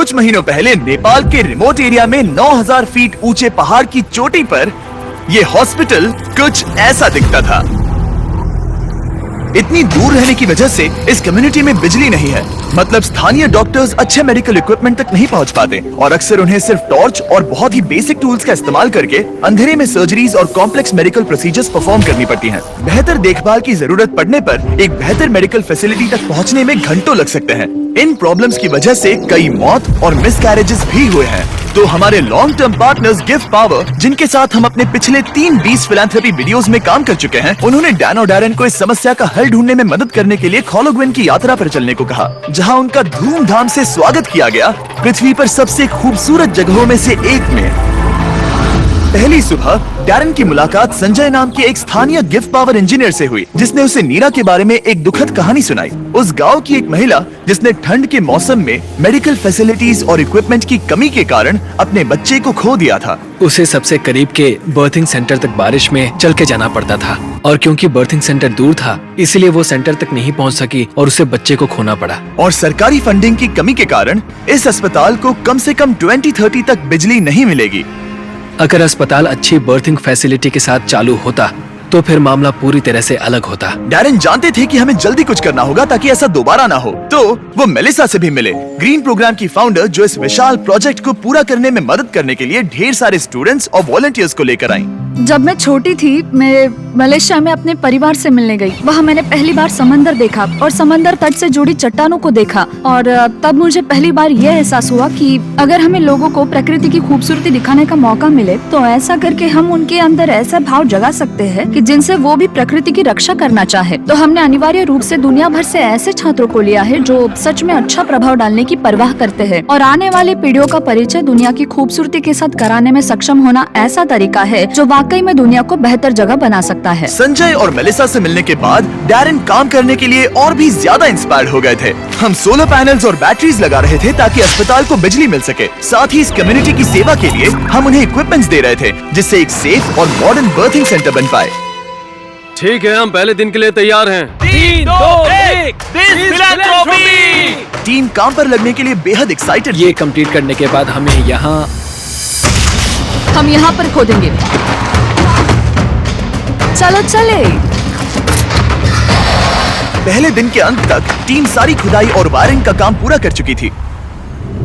कुछ महीनों पहले नेपाल के रिमोट एरिया में 9000 फीट ऊंचे पहाड़ की चोटी पर ये हॉस्पिटल कुछ ऐसा दिखता था। इतनी दूर रहने की वजह से इस कम्युनिटी में बिजली नहीं है, मतलब स्थानीय डॉक्टर्स अच्छे मेडिकल इक्विपमेंट तक नहीं पहुंच पाते और अक्सर उन्हें सिर्फ टॉर्च और बहुत ही बेसिक टूल्स का इस्तेमाल करके अंधेरे में सर्जरीज और कॉम्प्लेक्स मेडिकल प्रोसीजर्स परफॉर्म करनी पड़ती हैं। बेहतर देखभाल की जरूरत पड़ने पर एक बेहतर मेडिकल फैसिलिटी तक पहुंचने में घंटों लग सकते हैं। इन प्रॉब्लम्स की वजह से कई मौत और मिसकैरेजेस भी हुए हैं। तो हमारे long term partners give power, जिनके साथ हम अपने पिछले 3 फिलैंथ्रोपी वीडियोस में काम कर चुके हैं, उन्होंने डैन और डैरेन को इस समस्या का हल ढूंढने में मदद करने के लिए खोलोग्वेन की यात्रा पर चलने को कहा, जहां उनका धूमधाम से स्वागत किया गया पृथ्वी पर सबसे खूबसूरत जगहों में से एक में। पहली सुबह डैरेन की मुलाकात संजय नाम के एक स्थानीय गिफ्ट पावर इंजीनियर से हुई, जिसने उसे नीरा के बारे में एक दुखद कहानी सुनाई। उस गांव की एक महिला जिसने ठंड के मौसम में मेडिकल फैसिलिटीज और इक्विपमेंट की कमी के कारण अपने बच्चे को खो दिया था। उसे सबसे करीब के बर्थिंग सेंटर तक बारिश में चल के जाना पड़ता था और क्योंकि बर्थिंग सेंटर दूर था, इसलिए वो सेंटर तक नहीं पहुंच सकी और उसे बच्चे को खोना पड़ा। और सरकारी फंडिंग की कमी के कारण इस अस्पताल को कम से कम 2030 तक बिजली नहीं मिलेगी। अगर अस्पताल अच्छी बर्थिंग फैसिलिटी के साथ चालू होता तो फिर मामला पूरी तरह से अलग होता। डैरेन जानते थे कि हमें जल्दी कुछ करना होगा ताकि ऐसा दोबारा ना हो, तो वो मेलिसा से भी मिले, ग्रीन प्रोग्राम की फाउंडर, जो इस विशाल प्रोजेक्ट को पूरा करने में मदद करने के लिए ढेर सारे स्टूडेंट्स और वॉलंटियर्स को लेकर आई। जब मैं छोटी थी, मैं मलेशिया में अपने परिवार से मिलने गई। वहाँ मैंने पहली बार समंदर देखा और समंदर तट से जुड़ी चट्टानों को देखा और तब मुझे पहली बार यह एहसास हुआ कि अगर हमें लोगों को प्रकृति की खूबसूरती दिखाने का मौका मिले तो ऐसा करके हम उनके अंदर ऐसा भाव जगा सकते हैं कि जिनसे वो भी प्रकृति की रक्षा करना चाहे। तो हमने अनिवार्य रूप से दुनिया भर से ऐसे छात्रों को लिया है जो सच में अच्छा प्रभाव डालने की परवाह करते हैं और आने वाली पीढ़ियों का परिचय दुनिया की खूबसूरती के साथ कराने में सक्षम होना ऐसा तरीका है जो वाकई में दुनिया को बेहतर जगह बना सकता है। संजय और मेलिसा से मिलने के बाद डैरेन काम करने के लिए और भी ज्यादा इंस्पायर्ड हो गए थे। हम सोलर पैनल्स और बैटरीज लगा रहे थे ताकि अस्पताल को बिजली मिल सके। साथ ही इस कम्युनिटी की सेवा के लिए हम उन्हें इक्विपमेंट्स दे रहे थे, जिससे एक सेफ और मॉडर्न बर्थिंग सेंटर बन पाए। ठीक है, हम पहले दिन के लिए तैयार हैं। 3, 2, 1, टीम काम पर लगने के लिए बेहद एक्साइटेड। ये कंप्लीट करने के बाद हम यहाँ पर खोदेंगे। चलो चले। पहले दिन के अंत तक टीम सारी खुदाई और वायरिंग का काम पूरा कर चुकी थी।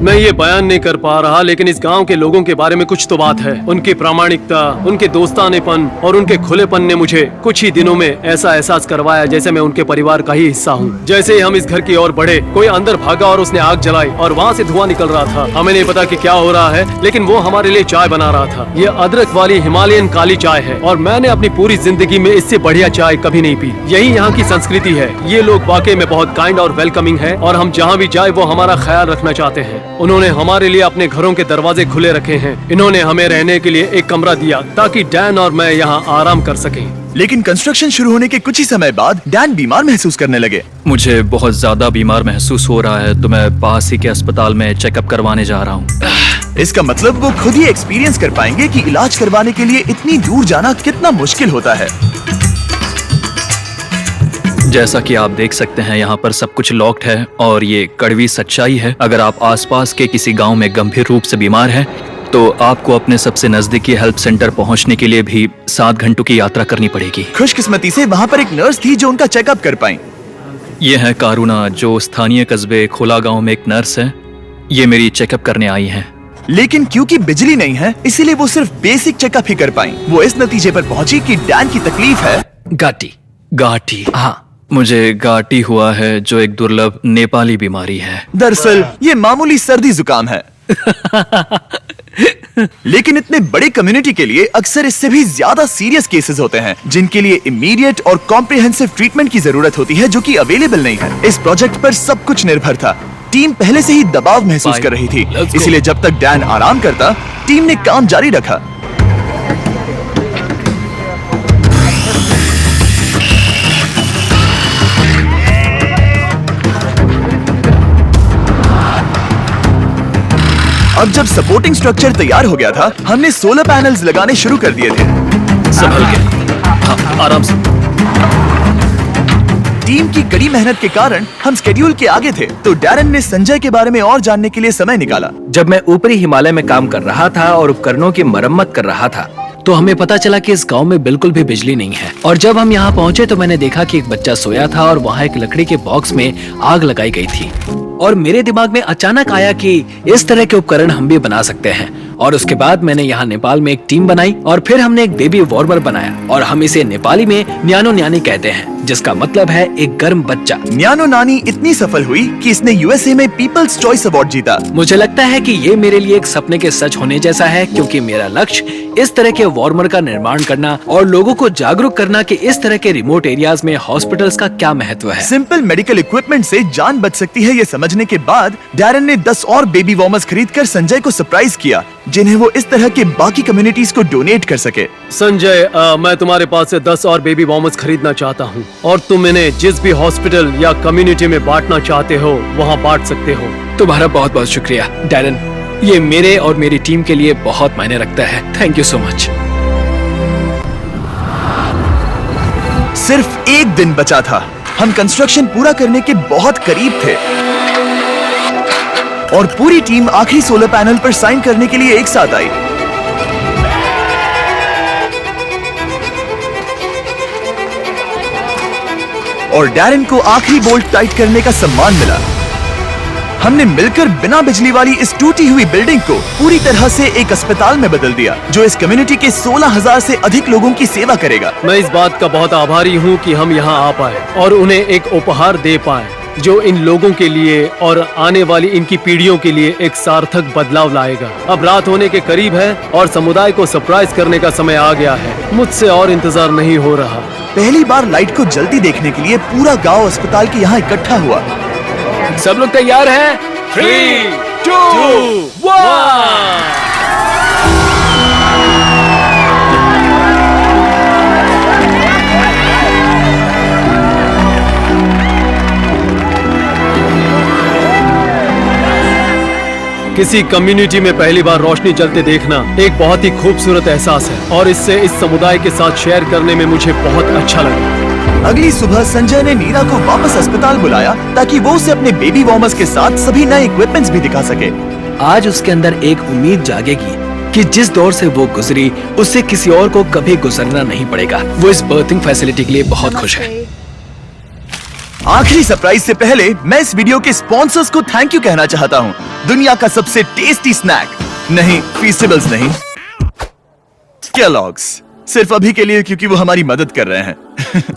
मैं ये बयान नहीं कर पा रहा, लेकिन इस गांव के लोगों के बारे में कुछ तो बात है। उनकी प्रामाणिकता, उनके दोस्तानेपन और उनके खुलेपन ने मुझे कुछ ही दिनों में ऐसा एहसास करवाया जैसे मैं उनके परिवार का ही हिस्सा हूँ। जैसे ही हम इस घर की ओर बढ़े, कोई अंदर भागा और उसने आग जलाई और वहाँ से धुआं निकल रहा था। हमें नहीं पता कि क्या हो रहा है, लेकिन वो हमारे लिए चाय बना रहा था। ये अदरक वाली हिमालयन काली चाय है और मैंने अपनी पूरी जिंदगी में इससे बढ़िया चाय कभी नहीं पी। यही यहाँ की संस्कृति है। ये लोग वाकई में बहुत काइंड और वेलकमिंग है और हम जहाँ भी जाए वो हमारा ख्याल रखना चाहते हैं। उन्होंने हमारे लिए अपने घरों के दरवाजे खुले रखे हैं। इन्होंने हमें रहने के लिए एक कमरा दिया ताकि डैन और मैं यहाँ आराम कर सकें। लेकिन कंस्ट्रक्शन शुरू होने के कुछ ही समय बाद डैन बीमार महसूस करने लगे। मुझे बहुत ज्यादा बीमार महसूस हो रहा है, तो मैं पास ही के अस्पताल में चेकअप करवाने जा रहा हूँ। इसका मतलब वो खुद ही एक्सपीरियंस कर पाएंगे कि इलाज करवाने के लिए इतनी दूर जाना कितना मुश्किल होता है। जैसा कि आप देख सकते हैं, यहाँ पर सब कुछ लॉक्ड है और ये कड़वी सच्चाई है। अगर आप आसपास के किसी गांव में गंभीर रूप से बीमार हैं, तो आपको अपने सबसे नजदीकी हेल्प सेंटर पहुंचने के लिए भी 7 घंटों की यात्रा करनी पड़ेगी। खुशकिस्मती से वहाँ पर एक नर्स थी जो उनका चेकअप कर पाई। ये है कारुना, जो स्थानीय कस्बे खोला गाँव में एक नर्स है। ये मेरी चेकअप करने आई है। लेकिन क्योंकि बिजली नहीं है, इसीलिए वो सिर्फ बेसिक चेकअप ही कर पाई। वो इस नतीजे पर पहुंची कि डैन की तकलीफ है गाठी। हाँ, मुझे गाठी हुआ है, जो एक दुर्लभ नेपाली बीमारी है। दरअसल ये मामूली सर्दी जुकाम है। लेकिन इतने बड़े कम्युनिटी के लिए अक्सर इससे भी ज्यादा सीरियस केसेस होते हैं, जिनके लिए इमीडिएट और कॉम्प्रिहेंसिव ट्रीटमेंट की जरूरत होती है, जो कि अवेलेबल नहीं है। इस प्रोजेक्ट पर सब कुछ निर्भर था। टीम पहले से ही दबाव महसूस कर रही थी, इसलिए जब तक डैन आराम करता, टीम ने काम जारी रखा। अब जब सपोर्टिंग स्ट्रक्चर तैयार हो गया था, हमने सोलर पैनल्स लगाने शुरू कर दिए थे। संभल के, हाँ, आराम से। टीम की कड़ी मेहनत के कारण हम स्केड्यूल के आगे थे, तो डैरन ने संजय के बारे में और जानने के लिए समय निकाला। जब मैं ऊपरी हिमालय में काम कर रहा था और उपकरणों की मरम्मत कर रहा था, तो हमें पता चला कि इस गांव में बिल्कुल भी बिजली नहीं है। और जब हम यहाँ पहुँचे तो मैंने देखा कि एक बच्चा सोया था और वहाँ एक लकड़ी के बॉक्स में आग लगाई गई थी। और मेरे दिमाग में अचानक आया कि इस तरह के उपकरण हम भी बना सकते हैं। और उसके बाद मैंने यहाँ नेपाल में एक टीम बनाई और फिर हमने एक बेबी वार्मर बनाया, और हम इसे नेपाली में न्यानो न्यानी कहते हैं, जिसका मतलब है एक गर्म बच्चा। न्यानो नानी इतनी सफल हुई कि इसने यूएसए में पीपल्स चॉइस अवार्ड जीता। मुझे लगता है कि ये मेरे लिए एक सपने के सच होने जैसा है, क्योंकि मेरा लक्ष्य इस तरह के वार्मर का निर्माण करना और लोगों को जागरूक करना कि इस तरह के रिमोट एरियाज में हॉस्पिटल्स का क्या महत्व है। सिंपल मेडिकल इक्विपमेंट से जान बच सकती है, ये समझने के बाद डैरन ने 10 और बेबी वार्मर्स खरीदकर संजय को सरप्राइज किया, जिन्हें वो इस तरह के बाकी कम्युनिटीज को डोनेट कर सके। संजय, मैं तुम्हारे पास से 10 और बेबी वार्मर्स खरीदना चाहता हूँ, और तुम इन्हें जिस भी हॉस्पिटल या कम्युनिटी में बांटना चाहते हो वहाँ बांट सकते हो। तुम्हारा बहुत बहुत शुक्रिया डैरन, ये मेरे और मेरी टीम के लिए बहुत मायने रखता है। Thank you so much. सिर्फ एक दिन बचा था, हम कंस्ट्रक्शन पूरा करने के बहुत करीब थे और पूरी टीम आखिरी सोलर पैनल पर साइन करने के लिए एक साथ आई। और डैरन को आखिरी बोल्ट टाइट करने का सम्मान मिला। हमने मिलकर बिना बिजली वाली इस टूटी हुई बिल्डिंग को पूरी तरह से एक अस्पताल में बदल दिया, जो इस कम्युनिटी के 16,000 से अधिक लोगों की सेवा करेगा। मैं इस बात का बहुत आभारी हूँ कि हम यहाँ आ पाए और उन्हें एक उपहार दे पाए, जो इन लोगों के लिए और आने वाली इनकी पीढ़ियों के लिए एक सार्थक बदलाव लाएगा। अब रात होने के करीब है और समुदाय को सरप्राइज करने का समय आ गया है। मुझसे और इंतजार नहीं हो रहा। पहली बार लाइट को जल्दी देखने के लिए पूरा गांव अस्पताल के यहाँ इकट्ठा हुआ। सब लोग तैयार हैं? 3, 2, 1। किसी कम्युनिटी में पहली बार रोशनी जलते देखना एक बहुत ही खूबसूरत एहसास है, और इससे इस समुदाय के साथ शेयर करने में मुझे बहुत अच्छा लगा। अगली सुबह संजय ने नीरा को वापस अस्पताल बुलाया ताकि वो उसे अपने बेबी वार्मर्स के साथ सभी नए इक्विपमेंट्स भी दिखा सके। आज उसके अंदर एक उम्मीद जागेगी कि जिस दौर से वो गुजरी, उससे किसी और को कभी गुजरना नहीं पड़ेगा। वो इस बर्थिंग फैसिलिटी के लिए बहुत खुश है। आखिरी सरप्राइज से पहले मैं इस वीडियो के स्पॉन्सर्स को थैंक यू कहना चाहता हूँ। दुनिया का सबसे टेस्टी स्नैक, नहीं फीस्टेबल्स नहीं, केलॉग्स, सिर्फ अभी के लिए क्योंकि वो हमारी मदद कर रहे हैं।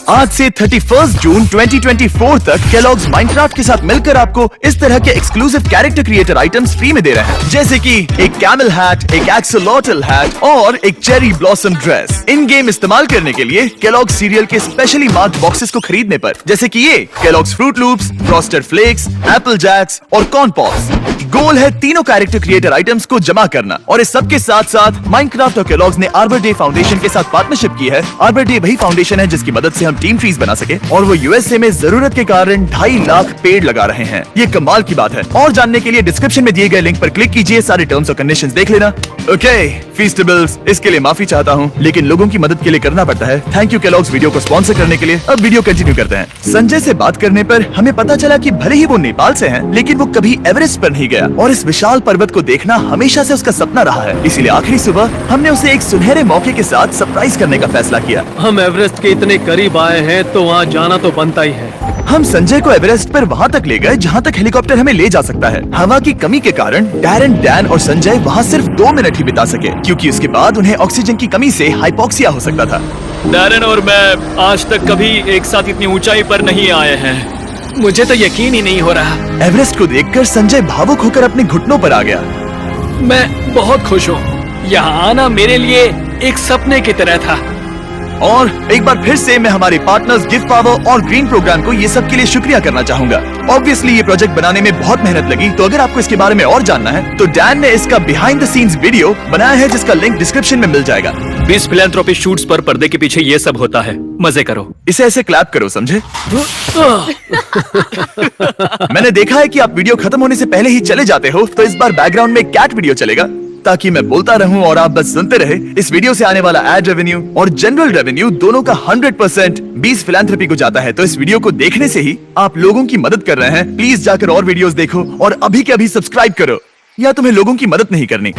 आज से 31 जून 2024 तक केलॉग्स माइनक्राफ्ट के साथ मिलकर आपको इस तरह के exclusive character creator items free में दे रहे हैं, जैसे कि एक कैमल हैट, एक एक्सोलॉटल हैट और एक cherry blossom dress. In game इस्तेमाल करने के लिए केलॉग्स सीरियल के स्पेशली मार्क्ड बॉक्सेस को खरीदने पर, जैसे कि ये Kellogg's Froot Loops, Frosted Flakes, Apple Jacks और कॉर्न पॉप्स। गोल है तीनों कैरेक्टर क्रिएटर आइटम्स को जमा करना, और इस सब के साथ साथ माइनक्राफ्ट और केलॉग्स ने आर्बर डे फाउंडेशन के साथ पार्टनरशिप की है। आर्बर डे वही फाउंडेशन है जिसकी मदद से हम टीम ट्रीज बना सके, और वो यूएसए में जरूरत के कारण 2.5 लाख पेड़ लगा रहे हैं। ये कमाल की बात है। और जानने के लिए डिस्क्रिप्शन में दिए गए लिंक पर क्लिक कीजिए, सारे टर्म्स और कंडीशंस देख लेना। ओके फीस्टेबल्स, इसके लिए माफी चाहता हूँ, लेकिन लोगों की मदद के लिए करना पड़ता है। थैंक यू केलॉग्स वीडियो को स्पॉन्सर करने के लिए। अब वीडियो कंटिन्यू करते हैं। संजय से बात करने पर हमें पता चला कि भले ही वो नेपाल से हैं, लेकिन वो कभी एवरेस्ट पर नहीं गया, और इस विशाल पर्वत को देखना हमेशा से उसका सपना रहा है। इसीलिए आखिरी सुबह हमने उसे एक सुनहरे मौके के साथ सरप्राइज करने का फैसला किया। हम एवरेस्ट के इतने करीब आए हैं तो वहाँ जाना तो बनता ही है। हम संजय को एवरेस्ट पर वहाँ तक ले गए जहाँ तक हेलीकॉप्टर हमें ले जा सकता है। हवा की कमी के कारण डैरन, डैन और संजय वहाँ सिर्फ 2 मिनट ही बिता सके, क्योंकि उसके बाद उन्हें ऑक्सीजन की कमी से हाइपोक्सिया हो सकता था। डैरन और मैं आज तक कभी एक साथ इतनी ऊंचाई पर नहीं आए हैं। मुझे तो यकीन ही नहीं हो रहा। एवरेस्ट को देखकर संजय भावुक होकर अपने घुटनों पर आ गया। मैं बहुत खुश हूँ। यहाँ आना मेरे लिए एक सपने की तरह था। और एक बार फिर से मैं हमारे पार्टनर्स गिव पावर और ग्रीन प्रोग्राम को ये सब के लिए शुक्रिया करना चाहूंगा। ऑब्वियसली ये प्रोजेक्ट बनाने में बहुत मेहनत लगी, तो अगर आपको इसके बारे में और जानना है तो डैन ने इसका बिहाइंड द सीन्स वीडियो बनाया है, जिसका लिंक डिस्क्रिप्शन में मिल जाएगा। 20 फिलैंथ्रोपी शूट्स पर पर्दे के पीछे ये सब होता है। मजे करो। इसे ऐसे क्लैप करो, समझे? मैंने देखा है कि आप वीडियो खत्म होने से पहले ही चले जाते हो, तो इस बार बैकग्राउंड में कैट वीडियो चलेगा। ताकि मैं बोलता रहूं और आप बस सुनते रहे। इस वीडियो से आने वाला एड रेवेन्यू और जनरल रेवेन्यू दोनों का 100% बीस फिलैंथ्रोपी को जाता है। तो इस वीडियो को देखने से ही आप लोगों की मदद कर रहे हैं। प्लीज जाकर और वीडियोस देखो और अभी के अभी सब्सक्राइब करो, या तुम्हें लोगों की मदद नहीं करनी।